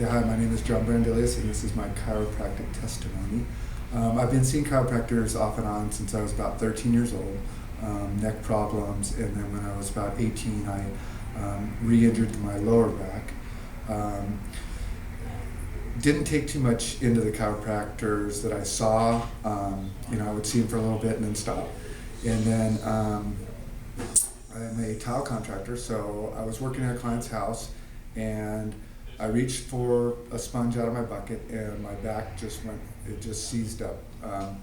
Okay, hi, my name is John Brandelis, and this is my chiropractic testimony. I've been seeing chiropractors off and on since I was about 13 years old, neck problems, and then when I was about 18, I re-injured my lower back. Didn't take too much into the chiropractors that I saw. I would see them for a little bit and then stop. And then I'm a tile contractor, so I was working at a client's house, and I reached for a sponge out of my bucket, and my back just seized up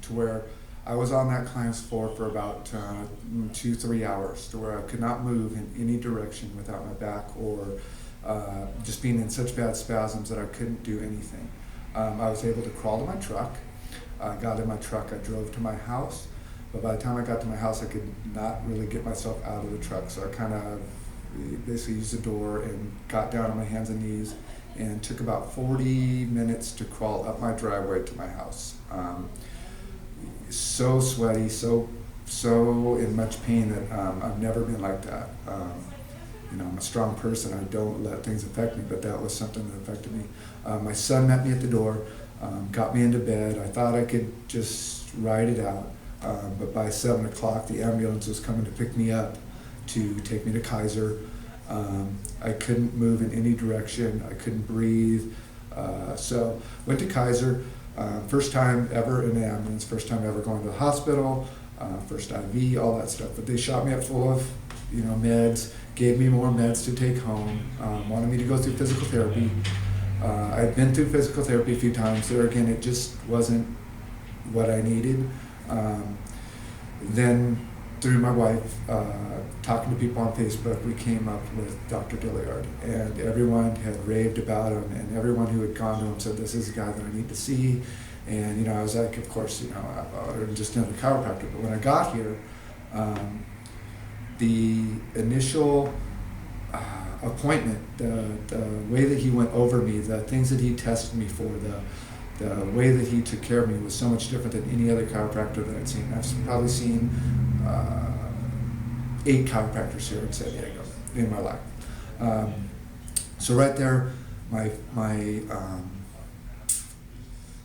to where I was on that client's floor for about 2-3 hours, to where I could not move in any direction without my back, or just being in such bad spasms that I couldn't do anything. I was able to crawl to my truck. I got in my truck, I drove to my house, but by the time I got to my house, I could not really get myself out of the truck, so I kind of basically used the door and got down on my hands and knees, and took about 40 minutes to crawl up my driveway to my house. So sweaty, so in much pain that I've never been like that. I'm a strong person. I don't let things affect me, but that was something that affected me. My son met me at the door, got me into bed. I thought I could just ride it out, but by 7 o'clock, the ambulance was coming to pick me up to take me to Kaiser. I couldn't move in any direction. I couldn't breathe. So went to Kaiser. First time ever in an ambulance, first time ever going to the hospital, first IV, all that stuff. But they shot me up full of meds, gave me more meds to take home, wanted me to go through physical therapy. I'd been through physical therapy a few times. There again, it just wasn't what I needed. Then through my wife, talking to people on Facebook, we came up with Dr. Dilliard, and everyone had raved about him, and everyone who had gone to him said, this is a guy that I need to see. And I was like, of course, I'm just another chiropractor. But when I got here, the initial appointment, the way that he went over me, the things that he tested me for, the way that he took care of me was so much different than any other chiropractor that I'd seen. I've probably seen 8 chiropractors here in San Diego in my life. So right there, my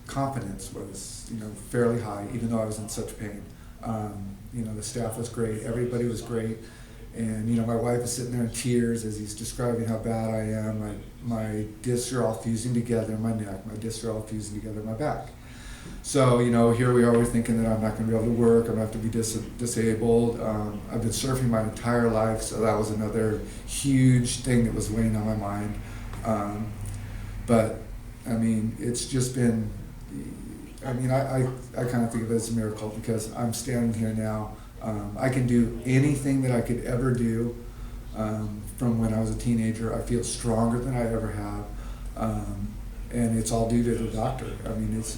confidence was fairly high, even though I was in such pain. The staff was great, everybody was great, and my wife is sitting there in tears as he's describing how bad I am. My discs are all fusing together in my neck, my discs are all fusing together in my back. So, here we are, we're thinking that I'm not going to be able to work, I'm going to have to be disabled. I've been surfing my entire life, so that was another huge thing that was weighing on my mind. But, it's just been, I kind of think of it as a miracle, because I'm standing here now. I can do anything that I could ever do from when I was a teenager. I feel stronger than I ever have. And it's all due to the doctor.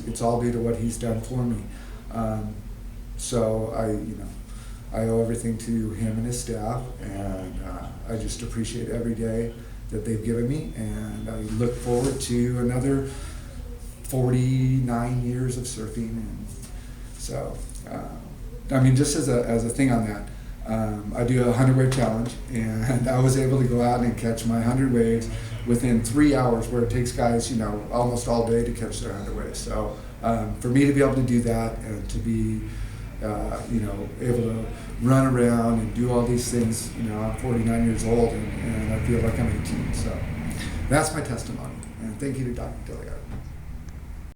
It's all due to what he's done for me. So I owe everything to him and his staff, and I just appreciate every day that they've given me, and I look forward to another 49 years of surfing. And so, just as a thing on that, I do a 100-wave challenge, and I was able to go out and catch my 100 waves within 3 hours, where it takes guys, almost all day to catch their 100 waves. So for me to be able to do that, and to be, able to run around and do all these things, I'm 49 years old, and I feel like I'm 18. So that's my testimony, and thank you to Dr. Dilliard.